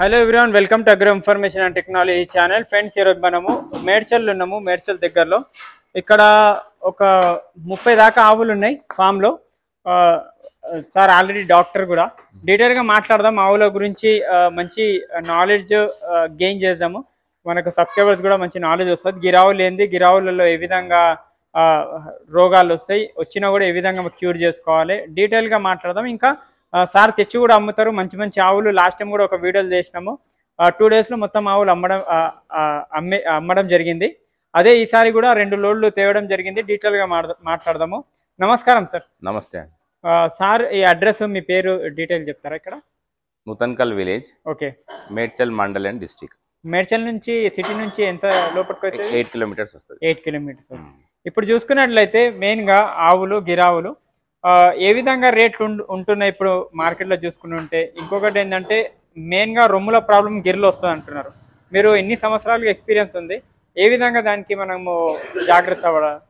Hello everyone, welcome to agro information and technology channel. Friends, ఈరోజు మనము మేడ్చల్లో ఉన్నాము. మేడ్చల్ దగ్గరలో ఇక్కడ ఒక 30 దాకా ఆవులు ఉన్నాయి ఫామ్లో. సార్ ఆల్రెడీ డాక్టర్ కూడా. డీటెయిల్గా మాట్లాడదాం ఆవుల గురించి. మంచి నాలెడ్జ్ గెయిన్ చేద్దాము. మనకు సబ్స్క్రైబర్స్ కూడా మంచి నాలెడ్జ్ వస్తుంది. గిరావులు ఏంది, గిరావులలో ఏ విధంగా రోగాలు వస్తాయి, వచ్చినా కూడా ఏ విధంగా క్యూర్ చేసుకోవాలి, డీటెయిల్గా మాట్లాడదాం. ఇంకా సార్ తెచ్చి కూడా అమ్ముతారు మంచి మంచి ఆవులు. లాస్ట్ టైం కూడా ఒక వీడియోలు చేసినాము. 2 డేస్లో మొత్తం ఆవులు అమ్మడం జరిగింది. అదే ఈసారి కూడా 2 లోడ్లు తేవడం జరిగింది. డీటెయిల్గా మాట్లాడదాము. నమస్కారం సార్. నమస్తే. సార్, ఈ అడ్రస్, మీ పేరు డీటెయిల్ చెప్తారా? ఇక్కడ Nuthankal village, okay, Medchal mandal and district. Medchal నుంచి సిటీ నుంచి ఎంత లోపలికి వస్తుంది? 8 కిలోమీటర్స్ వస్తుంది. 8 కిలోమీటర్స్. ఇప్పుడు చూసుకున్నట్లయితే మెయిన్గా ఆవులు, గిరావులు ఏ విధంగా రేట్లు ఉంటున్నాయి ఇప్పుడు మార్కెట్లో చూసుకుంటుంటే? ఇంకొకటి ఏంటంటే మెయిన్గా రొమ్ముల ప్రాబ్లం గిర్లు వస్తుంది అంటున్నారు. మీరు ఎన్ని సంవత్సరాలుగా ఎక్స్పీరియన్స్ ఉంది, ఏ విధంగా దానికి మనము జాగ్రత్త పడాలి?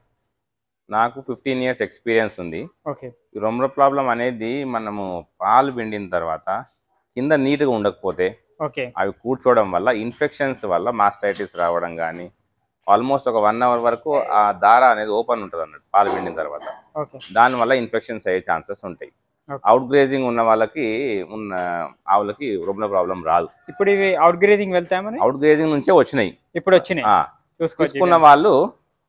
నాకు 15 ఇయర్స్ ఎక్స్పీరియన్స్ ఉంది. ఓకే. ఈ రొమ్ముల ప్రాబ్లం అనేది మనము పాలు పిండిన తర్వాత కింద నీట్గా ఉండకపోతే, ఓకే, అవి కూర్చోవడం వల్ల ఇన్ఫెక్షన్స్ వల్ల మాస్టైటిస్ రావడం కానీ, ఆల్మోస్ట్ ఒక 1 అవర్ వరకు ఆ దార అనేది ఓపెన్ ఉంటుంది అన్నట్టు పాలు పిండిన తర్వాత. దానివల్ల ఇన్ఫెక్షన్స్ అయ్యే ఛాన్సెస్ ఉంటాయి. అవుట్ గ్రేజింగ్ ఉన్న వాళ్ళకి, ఉన్న ఆవులకి రొమ్ముల ప్రాబ్లం రాదు. ఇప్పుడు ఇవి అవుట్ గ్రేజింగ్ వెళ్తామని, అవుట్ గ్రేజింగ్ నుంచే వచ్చినాయి. ఇప్పుడు వచ్చినాయి. చూసుకున్న వాళ్ళు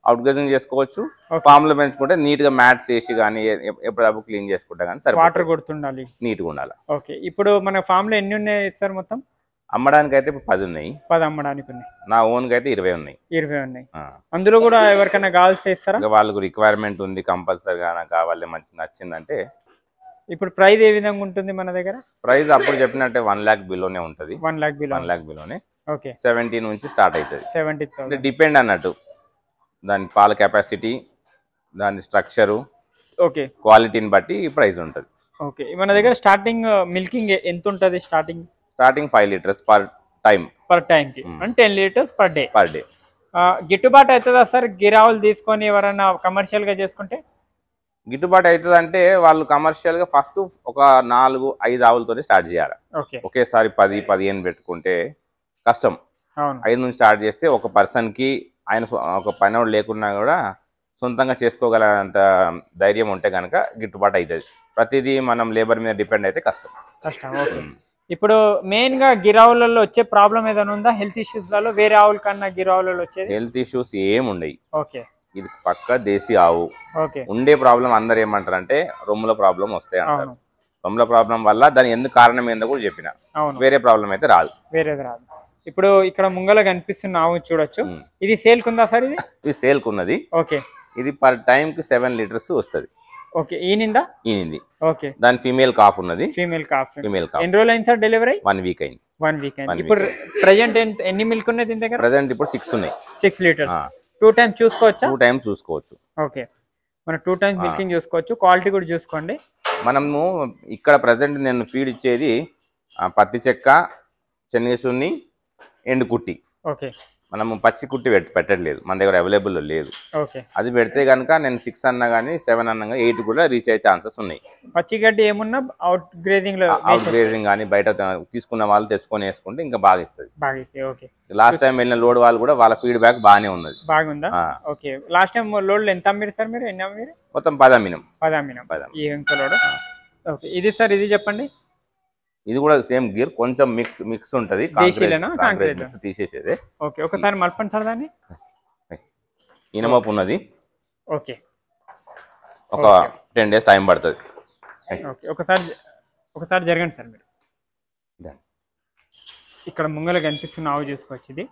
అవుట్ గ్రేజింగ్ చేసుకోవచ్చు. ఫామ్ లో పెంచుకుంటే నీట్ గా మ్యాట్స్ వేసి కానీ ఎప్పుడప్పుడు క్లీన్ చేసుకుంటా కానీ సరే, వాటర్ కొడుతుండాలి, నీట్ గా ఉండాలి. ఓకే. ఇప్పుడు మన ఫామ్ లో ఎన్ని ఉన్నాయి సార్? మొత్తం అమ్మడానికి అయితే ఇప్పుడు 10 ఉన్నాయి. 10 అమ్మడానికి ఉన్నాయి. నా ఓన్ కి అయితే 20 ఉన్నాయి. 20 ఉన్నాయి. అందులో కూడా ఎవరికైనా కావాల్సి ఇస్తారా? వాళ్ళకు రిక్వైర్మెంట్ ఉంది, కంపల్సరీగా నాకు కావాలి, మంచి నచ్చిందంటే. ఇప్పుడు ప్రైస్ ఏ విధంగా ఉంటుంది మన దగ్గర? ప్రైస్ అప్పుడు చెప్పినట్టే 1 lakh బిలోనే ఉంటుంది. 1 lakh బిలోనే. ఓకే. 70 నుంచి స్టార్ట్ అవుతుంది. 70,000 డిపెండ్ అన్నట్టు దాని పాల కెపాసిటీ, దాని స్ట్రక్చరు, ఓకే, క్వాలిటీని బట్టి ప్రైస్ ఉంటుంది. ఓకే. మన దగ్గర స్టార్టింగ్ మిల్కింగ్ ఎంత ఉంటుంది? స్టార్టింగ్ 5 లీటర్స్ పర్ టైంకి, అంటే 10 లీటర్స్ పర్ డే. గిట్టుబాటు అవుతుందా సార్ గిరావులు తీసుకొని ఎవరైనా కమర్షియల్ గా చేసుకుంటే? గిట్టుబాటు అవుతుంది అంటే వాళ్ళు కమర్షియల్ గా ఫస్ట్ ఒక 4-5 ఆవులతోనే స్టార్ట్ చేయాలి. ఒకేసారి 10-15 పెట్టుకుంటే కష్టం. 5 నుంచి స్టార్ట్ చేస్తే ఒక పర్సన్ కి, ఆయన ఒక పనివాడు లేకున్నా కూడా సొంతంగా చేసుకోగలంత ధైర్యం ఉంటే కనుక గిట్టుబాటు అవుతుంది. ప్రతిదీ మనం లేబర్ మీద డిపెండ్ అయితే కష్టం. ఓకే. ఇప్పుడు మెయిన్ గా గిరావులలో వచ్చే ప్రాబ్లం ఏదైనా ఉందా? హెల్త్ ఇష్యూస్ లలో వేరే ఆవుల కన్నా గిరావులలో వచ్చేది? హెల్త్ ఇష్యూస్ ఏముండయి. ఓకే. ఇది పక్క దేశీ ఆవు. ఓకే. ఉండే ప్రాబ్లం అందరు ఏమంటారు అంటే రొమ్ముల ప్రాబ్లం వస్తాయి అంటారు. రొమ్ముల ప్రాబ్లం వల్ల దాని ఎందుకు కారణం ఏందో కూడా చెప్పిన, వేరే ప్రాబ్లం అయితే రాదు. వేరేది రాదు. ఇప్పుడు ఇక్కడ ముంగల కనిపిస్తున్న ఆవు చూడొచ్చు. ఇది సేల్ కుందా సార్? ఇది సేల్ కున్నది. ఓకే. ఇది పర్ టైం కి 7 లీటర్స్ వస్తుంది. ఓకే. ఈనిందా? ఈనింది. ఓకే. దాని ఫీమేల్ కాఫ్ ఉన్నది. Female cough. ఎన్ని రోజులు అయింది సార్ డెలివరీ? 1 వీక్ అయింది. 1 వీక్ అయింది. ఇప్పుడు ప్రెజెంట్ ఎన్ని మిల్క్ ఉన్నాయి దీని దగ్గర? ప్రెజెంట్ ఇప్పుడు 6 ఉన్నాయి. 6 లీటర్స్. 2 టైమ్స్ చూసుకోవచ్చా? 2 టైమ్స్ చూసుకోవచ్చు. ఓకే. మనం 2 టైమ్స్ మిల్కింగ్ చూసుకోవచ్చు. క్వాలిటీ కూడా చూసుకోండి. మనము ఇక్కడ ప్రెజెంట్ నేను ఫీడ్ ఇచ్చేది పత్తి చెక్క, శనగసున్ని, ఎండుకుట్టి. ఓకే. మనము పచ్చి కుట్టి పెట్టట్లేదు, మన దగ్గర అవైలబుల్ లేదు. ఓకే. అది పెడితే కనుక నేను 6 అన్నా కానీ 7 అన్నా కానీ 8 కూడా రీచ్ అయ్యే ఛాన్సెస్ ఉన్నాయి. పచ్చి గడ్డి ఏమున్నా అవుట్ గ్రేజింగ్ కానీ బయట తీసుకున్న వాళ్ళు తెచ్చుకొని వేసుకుంటే ఇంకా బాగా ఇస్తుంది. ఓకే. లాస్ట్ టైం వెళ్ళిన లోడ్ వాళ్ళు కూడా వాళ్ళ ఫీడ్బ్యాక్ బాగానే ఉన్నది. బాగుందా? ఓకే. లాస్ట్ టైం లోడ్లు ఎంత అమ్మిరు సార్ మీరు? ఎన్ని అమ్మిరు? మొత్తం 10 అమ్మినాం. 10 అమ్మినాం. ఈ ఇంకో లోడ్. ఓకే. ఇది సార్, ఇది చెప్పండి. ఇది కూడా సేమ్ గీర్, కొంచెం మిక్స్ ఉంటది. తీసేసేదే. ఓకే. ఒకసారి మలపండి సార్ దాన్ని. ఇనమపు ఉన్నది. ఓకే. ఒక 10 days టైం పడుతుంది. ఓకే. ఒకసారి జరగండి సార్ మీరు. ఇక్కడ ముంగల కనిపిస్తున్న ఆవు చూసుకోవచ్చు. ఇది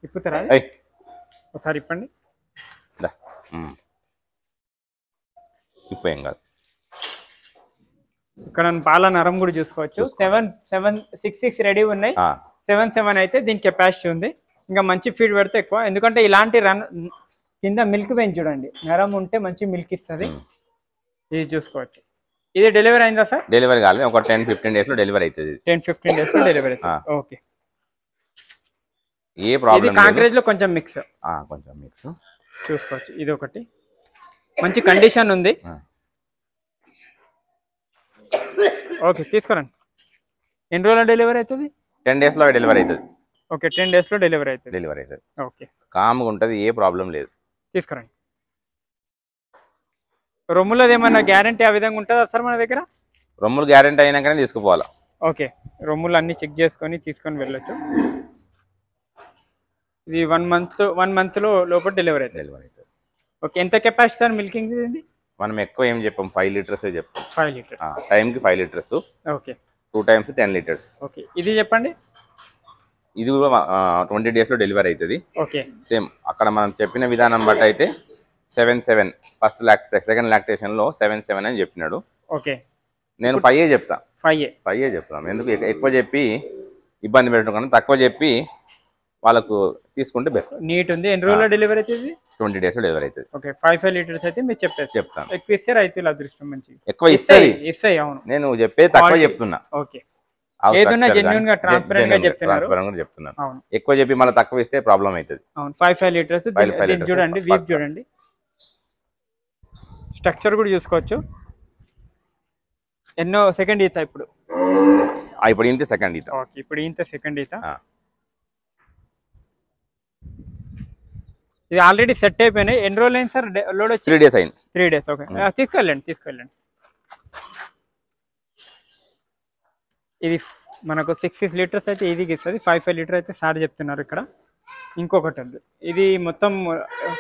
ఇప్పుతారా? ఒకసారి ఇప్పండి. ఇప్పేం కాదు. ఇక్కడ పాల నరం కూడా చూసుకోవచ్చు. 7-6 రెడీ ఉన్నాయి. 7 అయితే దీని కెపాసిటీ ఉంది. ఇంకా మంచి ఫీడ్ పెడితే ఎక్కువ, ఎందుకంటే ఇలాంటి కింద మిల్క్ పెంచి చూడండి, నరం ఉంటే మంచి మిల్క్ ఇస్తుంది. ఇది చూసుకోవచ్చు. ఇది డెలివరీ అయిందా సార్? డెలివరీ కాలేదు, ఒక 10-15 days లో డెలివరీ అవుతుంది. 10-15 days లో డెలివరీ అవుతుంది. ఓకే. ఏ ప్రాబ్లం? కాంక్రీజ్ లో కొంచెం మిక్స్ చూసుకోవచ్చు. ఇది ఒకటి మంచి కండిషన్ ఉంది. ఓకే, తీసుకురండి. ఎన్ని రోజుల్లో డెలివరీ అవుతుంది? 10 days లో డెలివరీ అవుతుంది. ఓకే, 10 days లో డెలివరీ అవుతుంది. ఓకే, కామ్గా ఉంటుంది, ఏ ప్రాబ్లం లేదు. తీసుకురండి. రొమ్ములది ఏమన్నా గ్యారంటీ ఆ విధంగా ఉంటుందా సార్ మన దగ్గర? రొమ్ములు గ్యారంటీ అయినాకనే తీసుకుపోవాలా. ఓకే, రొమ్ములు అన్ని చెక్ చేసుకొని తీసుకొని వెళ్ళొచ్చు. ఇది 1 month లోపల డెలివరీ అవుతుంది. ఓకే, ఎంత కెపాసిటీ సార్ మిల్కింగ్ ఇది? మనం ఎక్కువ ఏం చెప్పాం, 5 liters చెప్తాం. 5 liters టైంకి 5 liters. Okay, 2 times 10 liters. Okay, ఇది చెప్పండి. ఇది కూడా 20 days లో డెలివరీ అవుతుంది. ఓకే, సేమ్ అక్కడ మనం చెప్పిన విధానం బట్టి అయితే 7 ఫస్ట్ సెకండ్ లాక్టేషన్ లో 7 అని చెప్పినాడు. ఓకే, నేను 5 చెప్తా. 5 చెప్తాను. ఎందుకు ఎక్కువ చెప్పి ఇబ్బంది పెట్టడం కన్నా తక్కువ చెప్పి వాళ్ళకు తీసుకుంటే బెస్ట్. నీట్ ఉంది. ఎన్ని రోజుల్లో డెలివరీ అవుతుంది? 20 days లో డెలివరీ అవుతుంది. ఓకే, 5 liters అయితే మీరు చెప్తాను. ఎక్కువ ఇస్తే రైతుల అదృష్టం మంచి. ఎక్కువ ఇస్తాయి. అవును, నేను చెప్పేది తక్కువ చెప్తున్నా. ఓకే, ఏదైనా జెన్యూన్ గా ట్రాన్స్పరెంట్ గా చెప్తున్నాను. ఎక్కువ చెప్పి మళ్ళీ తక్కువ ఇస్తే ప్రాబ్లం అవుతుంది. అవును, 5 liters. చూడండి, వీప్ చూడండి, స్ట్రక్చర్ కూడా చూసుకోవచ్చు. ఎన్నో సెకండ్ ఈత ఇప్పుడు? ఇప్పుడు ఇంత సెకండ్ ఈత. ఓకే, ఇప్పుడు ఇంత సెకండ్ ఈత. ఇది ఆల్రెడీ సెట్ అయిపోయినాయి. ఎన్ని రోజులు అయింది సార్ లోడ్ వచ్చి? 3 days అయింది. 3 days. ఓకే, తీసుకెళ్ళండి. ఇది మనకు 6 liters అయితే ఈజీగా ఇస్తుంది. 5 liters అయితే సార్ చెప్తున్నారు ఇక్కడ. ఇంకొకటి ఉంది, ఇది మొత్తం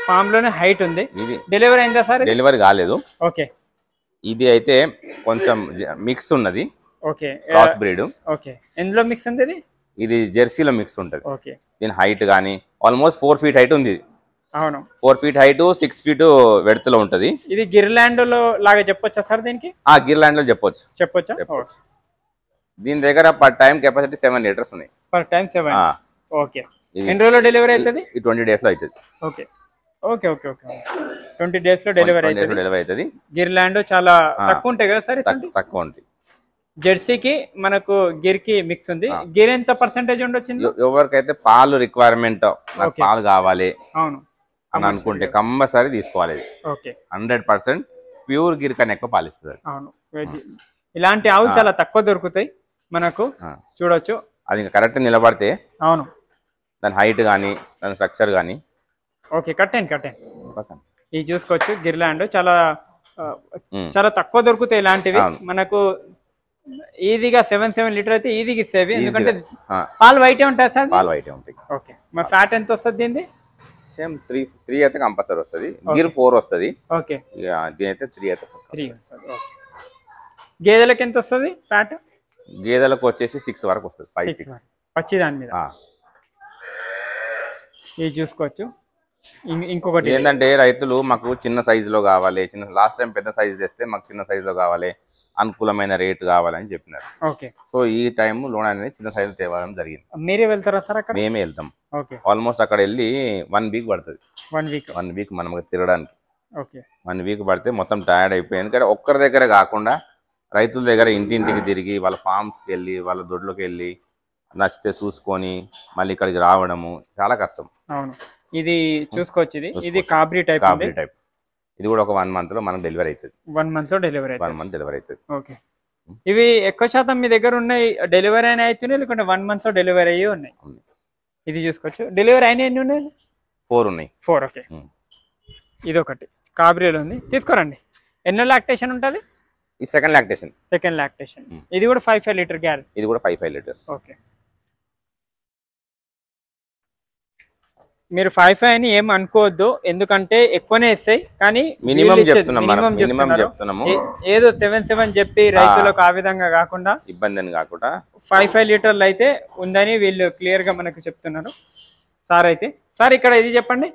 ఫామ్ లోనే హైట్ ఉంది. ఇది డెలివరీ అయిందా సార్? డెలివరీ కాలేదు. ఓకే, ఇది అయితే కొంచెం మిక్స్ ఉన్నది. Okay, cross breed. ఓకే, ఎందులో మిక్స్ ఉంది? ఇది జెర్సీలో మిక్స్ ఉంటుంది. ఓకే, దీని హైట్ కానీ ఆల్మోస్ట్ 4 feet హైట్ ఉంది. అవును, 4 feet హైట్, 6 feet వెడతలో ఉంటది. ఇది గిర్లాండ్ లో లాగా చెప్పొచ్చా సార్ దీనికి? గిర్లాండ్ లో చెప్పొచ్చా. దీని దగ్గర పర్ టైం కెపాసిటీ 7 liters ఉన్నాయి. Per time 7. ఓకే, ఎన్ని రోజుల్లో డెలివరీ అవుతుంది? 20 days లో అవుతుంది. ఓకే, 20 days లో డెలివరీ అవుతుంది. గిర్లాండ్ చాలా తక్కువ ఉంటాయి కదా సార్? తక్కువ ఉంటుంది. జెర్సీకి మనకు గిర్ కి మిక్స్ ఉంది. గిర్ ఎంత పర్సెంటేజ్ ఉండొచ్చు? ఎవరికైతే పాలు రిక్వైర్మెంట్, పాలు కావాలి అవును అని అనుకుంటే కంపల్సరీ తీసుకోవాలి. ఓకే, 100% ప్యూర్ గిర్ కన్నా ఎక్కువ పాలిస్తుంది. అవును, ఇలాంటి ఆవులు చాలా తక్కువ దొరుకుతాయి మనకు. చూడొచ్చు, అది కరెక్ట్ నిలబడితే. అవును, దాని హైట్ కానీ దాని స్ట్రక్చర్ కానీ. ఓకే, కట్టండి. ఇది చూసుకోవచ్చు, గిర్లాండ్ చాలా తక్కువ దొరుకుతాయి ఇలాంటివి మనకు. ఈజీగా 7 liters అయితే ఈజీగా ఇస్తాయి. ఎందుకంటే పాలు వైటే ఉంటాయి సార్? పాలు వైటే ఉంటాయి. ఓకే, మరి ఫ్యాట్ ఎంత వస్తుంది దీన్ని? సేమ్ 3 అయితే కంపల్సరీ వస్తుంది. గిర్ 4 వస్తుంది. ఓకే, దీని అయితే 3 అయితే 3 వస్తుంది. ఓకే, గేదెలకు ఎంత వస్తుంది ఫ్యాట్? గేదెలకు వచ్చేసి 6 వరకు వస్తుంది. 5-6 పచ్చి దాని మీద. ఇది చూసుకోవచ్చు. ఇంకొకటి ఏంటంటే రైతులు మాకు చిన్న సైజులో కావాలి, లాస్ట్ టైం పెద్ద సైజు తెస్తే మాకు చిన్న సైజులో కావాలి, అనుకూలమైన రేట్ కావాలని చెప్పినారు. ఓకే, సో ఈ టైం లోన్ అనేది చిన్న సైజు తేవడం జరిగింది. మీరే వెళ్తారా సార్ అక్కడ? మేమే వెళ్తాం. ఓకే, ఆల్మోస్ట్ అక్కడ వెళ్ళి 1 week పడుతుంది. 1 week మనం తిరగడానికి. ఓకే, 1 week పడితే మొత్తం టైర్డ్ అయిపోయింది. ఎందుకంటే ఒక్కరి దగ్గర కాకుండా రైతుల దగ్గర ఇంటింటికి తిరిగి వాళ్ళ ఫామ్స్కి వెళ్ళి వాళ్ళ దొడ్లోకి వెళ్ళి నచ్చితే చూసుకొని మళ్ళీ ఇక్కడికి రావడము చాలా కష్టం. అవును, ఇది చూసుకోవచ్చు. ఇది కాబరీ టైప్. ఇది కూడా ఒక 1 month లో మనకు డెలివరీ అవుతుంది. 1 month లో డెలివరీ 1 month డెలివరీ అవుతుంది. ఓకే, ఇవి ఎక్కువ శాతం మీ దగ్గర ఉన్నాయి డెలివరీ అయినా అవుతున్నాయి, లేకుంటే 1 month లో డెలివరీ అయ్యి ఉన్నాయి? ఇది చూసుకోవచ్చు. డెలివరీ అయినా ఎన్ని ఉన్నాయి? 4 ఉన్నాయి. 4. ఓకే, ఇది ఒకటి కాబరీలో ఉంది. తీసుకోరండి. ఎన్నో లాక్టేషన్ ఉంటుంది? ఈ సెకండ్ లాక్టేషన్. ఇది కూడా 5 liters గ్యారెంటీ. ఇది కూడా 5 liters. ఓకే, మీరు 5 అని ఏం అనుకోవద్దు, ఎందుకంటే ఎక్కువనే ఇస్తాయి. కానీ మినిమం చెప్తున్నాము. ఏదో 7 చెప్పి రైతులకు ఆ విధంగా కాకుండా ఇబ్బంది కాకుండా 5 liters అయితే ఉందని వీళ్ళు క్లియర్ గా మనకు చెప్తున్నారు సార్. అయితే సార్ ఇక్కడ ఇది చెప్పండి.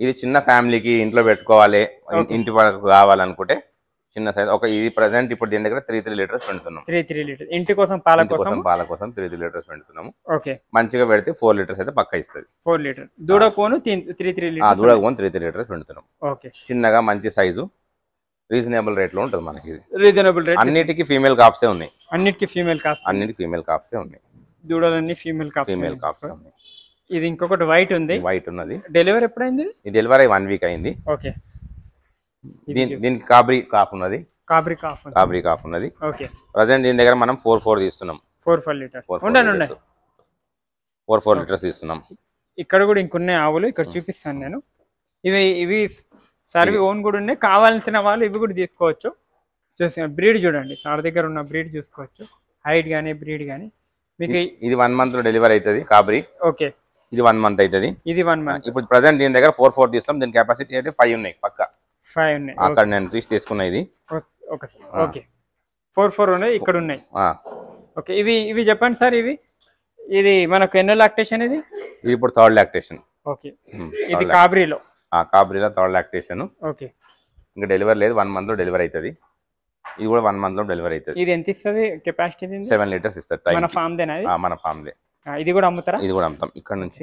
ఇది చిన్న ఫ్యామిలీకి ఇంట్లో పెట్టుకోవాలి, ఇంటి వరకు కావాలనుకుంటే చిన్న సైజ్. ఒక ఇది ప్రెసెంట్ ఇప్పుడు దీని దగ్గర 3 liters పెడుతున్నాం. 3 liters ఇంటి కోసం పాల కోసం 3 liters పెడుతున్నాము. ఓకే, మంచిగా పెడితే 4 liters అయితే పక్కా ఇస్తుంది. 4 liters. దూడకోను 3 liters. దూడకోను 3 liters పెడుతున్నాం. ఓకే, చిన్నగా మంచి సైజు రీజనబుల్ రేట్ లో ఉంటుంది మనకి. Reasonable rate. అన్నిటికీ ఫీమేల్ కాప్సే ఉన్నాయి. అన్నిటికీ ఫీమేల్ కాప్సే ఉన్నాయి. దూడలన్నీ ఫీమేల్ కాప్సే ఉన్నాయి. ఇది ఇంకొకటి వైట్ ఉన్నది. డెలివరీ ఎప్పుడైంది? ఈ డెలివరీ 1 week అయింది. ఓకే, దీనికి కాబరీ కాఫ్ ఉన్నది. కాబరీ కాఫ్ ఉన్నది. ఓకే, ప్రజెంట్ దీని దగ్గర మనం 4 తీస్తున్నాం. 4 లీటర్స్ ఉండండి 4 లీటర్స్ ఇస్తున్నాం. ఇక్కడ కూడా ఇంకొన్ని ఆవులు ఇక్కడ చూపిస్తాను నేను. ఇవి సర్వీ ఓన్ కూడా ఉన్నాయి, కావాల్సిన వాళ్ళు ఇవి కూడా తీసుకోవచ్చు. చూసి బ్రీడ్ చూడండి, సార్ దగ్గర ఉన్న బ్రీడ్ చూసుకోవచ్చు, హైట్ కానీ బ్రీడ్ కానీ. మీకు ఇది 1 month లో డెలివరీ అవుతుంది కాబరి. ఓకే, ఇది 1 month అవుతుంది. ఇది 1 month. ఇప్పుడు ప్రజెంట్ దీని దగ్గర 4 తీస్తాం. దీని కెపాసిటీ అయితే 5 ఉన్నాయి పక్క. 5 ఉన్నాయి అక్కడ నేను తీసుకున్నా ఇది. ఓకే 4 ఉన్నాయి ఇక్కడ ఉన్నాయి. ఓకే, ఇవి చెప్పండి సార్. ఇది మనకు ఎన్నో లాక్టేషన్? ఇది ఇప్పుడు 3rd లాక్టేషన్. ఓకే, ఇది కాబరీలో కాబరీలో 3rd లాక్టేషన్. ఓకే, ఇంకా డెలివరీ లేదు, 1 month లో డెలివరీ అవుతుంది. ఇది కూడా 1 month లో డెలివరీ అవుతుంది. ఇది ఎంత ఇస్తుంది కెపాసిటీ? 7 లీటర్స్ ఇస్తుంది. మన ఫామ్ దేనా? మన ఫామ్ దే. ఇది కూడా అమ్ముతారా? ఇది కూడా అమ్ముతాం ఇక్కడ నుంచి.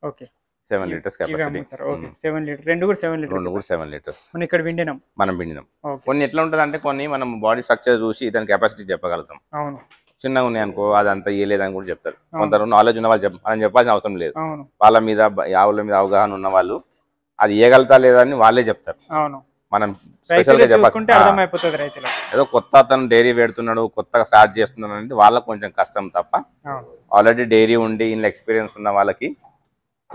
Okay, 7 litres capacity. Okay, 7 litre, రెండు కూడా 7 లీటర్స్. మనం ఇక్కడ విండినాం, మనం విండినాం. కొన్ని ఎట్లా ఉంటుంది అంటే కొన్ని మనం బాడీ స్ట్రక్చర్ చూసి దాని కెపాసిటీ చెప్పగలుగుతాం. అవును, చిన్నగా ఉన్నాయి అనుకో అదంతా ఇయ్యలేదని కూడా చెప్తారు. కొందరు నాలెడ్జ్ ఉన్న వాళ్ళు మనం చెప్పాల్సిన అవసరం లేదు. వాళ్ళ మీద ఆవుల మీద అవగాహన ఉన్న వాళ్ళు అది ఇయ్యగలుగుతా లేదని వాళ్ళే చెప్తారు. అవును, మనం స్పెషల్ గా చెప్పాలి. ఏదో కొత్త అతను డైరీ పెడుతున్నాడు, కొత్తగా స్టార్ట్ చేస్తున్నాడు అంటే వాళ్ళకి కొంచెం కష్టం తప్ప, ఆల్రెడీ డైరీ ఉండి ఇంట్లో ఎక్స్పీరియన్స్ ఉన్న వాళ్ళకి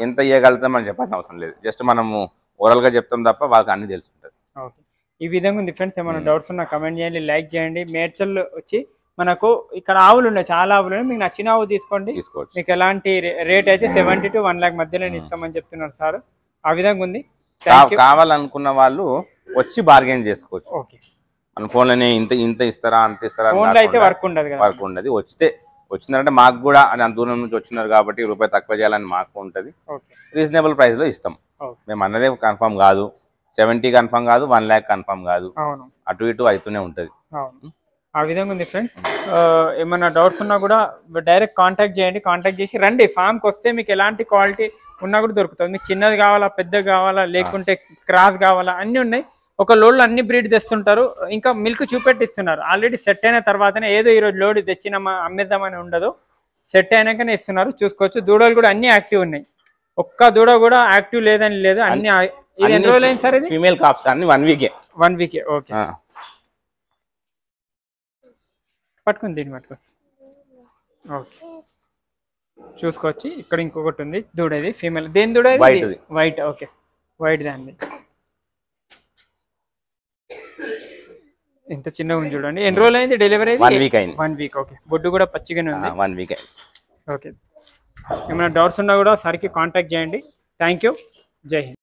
ఎంత ఇయ్యగలుగుతాం అని చెప్పాల్సిన అవసరం లేదు. జస్ట్ మనము ఓవరాల్ గా చెప్తాం తప్ప వాళ్ళకి అన్ని తెలుసుంటది. ఈ విధంగా ఉంది ఫ్రెండ్స్. ఏమైనా డౌట్స్ ఉన్నా కమెంట్ చేయండి, లైక్ చేయండి. మేడ్చల్ వచ్చి మనకు ఇక్కడ ఆవులు ఉన్నాయి, చాలా ఆవులు ఉన్నాయి. మీకు నచ్చిన ఆవు తీసుకోండి. మీకు ఎలాంటి రేట్ అయితే 70 to 1 lakh మధ్యలో ఇస్తామని చెప్తున్నారు సార్. ఆ విధంగా ఉంది. కావాలనుకున్న వాళ్ళు వచ్చి బార్గెన్ చేసుకోవచ్చు. ఓకే, మన ఫోన్ లోనే ఇంత ఇస్తారా అంత ఇస్తారా అయితే వర్క్ ఉండదు. వర్క్ ఉండదు. వచ్చిందంటే మాకు కూడా అంత దూరం నుంచి వచ్చినారు కాబట్టి రూపాయి తక్కువ చేయాలని మాకు ఉంటది. రీజనబుల్ ప్రైస్ లో ఇస్తాం. మేము అన్నదే కన్ఫర్మ్ కాదు, 70 కన్ఫర్మ్ కాదు, 1 lakh కన్ఫర్మ్ కాదు, అటు ఇటు అవుతూనే ఉంటది. ఆ విధంగా ఉంది ఫ్రెండ్. ఏమన్నా డౌట్స్ ఉన్నా కూడా డైరెక్ట్ కాంటాక్ట్ చేయండి. కాంటాక్ట్ చేసి రండి. ఫామ్కి వస్తే మీకు ఎలాంటి క్వాలిటీ ఉన్నా కూడా దొరుకుతుంది. మీకు చిన్నది కావాలా, పెద్దది కావాలా, లేకుంటే క్రాస్ కావాలా, అన్నీ ఉన్నాయి. ఒక లోడ్లో అన్ని బ్రీడ్ తెస్తుంటారు. ఇంకా మిల్క్ చూపెట్టిస్తున్నారు. ఆల్రెడీ సెట్ అయిన తర్వాతనే ఏదో ఈరోజు లోడ్ తెచ్చినామా అమ్మేద్దామని ఉండదు, సెట్ అయినాకనే ఇస్తున్నారు. చూసుకోవచ్చు. దూడలు కూడా అన్ని యాక్టివ్ ఉన్నాయి. ఒక్క దూడ కూడా యాక్టివ్ లేదని లేదు. అన్ని ఇది ఎన్ని రోజులు అయింది సార్? ఇది ఫీమేల్ కాప్స్ అన్ని 1 week. ఓకే, పట్టుకుని దీన్ని పట్టుకోండి. ఓకే, చూసుకోవచ్చు. ఇక్కడ ఇంకొకటి ఉంది దూడ. ఇది ఫీమేల్. దేని దూడ? వైట్. ఓకే, వైట్ దాన్ని. ఎంత చిన్నగా ఉంది చూడండి. ఎన్ని రోజులు అయింది డెలివరీ? 1 week అయింది. 1 week. ఓకే, బొడ్డు కూడా పచ్చిగానే ఉంది. 1 week అయింది. ఓకే, ఏమైనా డౌట్స్ ఉన్నా కూడా సార్కి కాంటాక్ట్ చేయండి. Thank you. జై హింద్.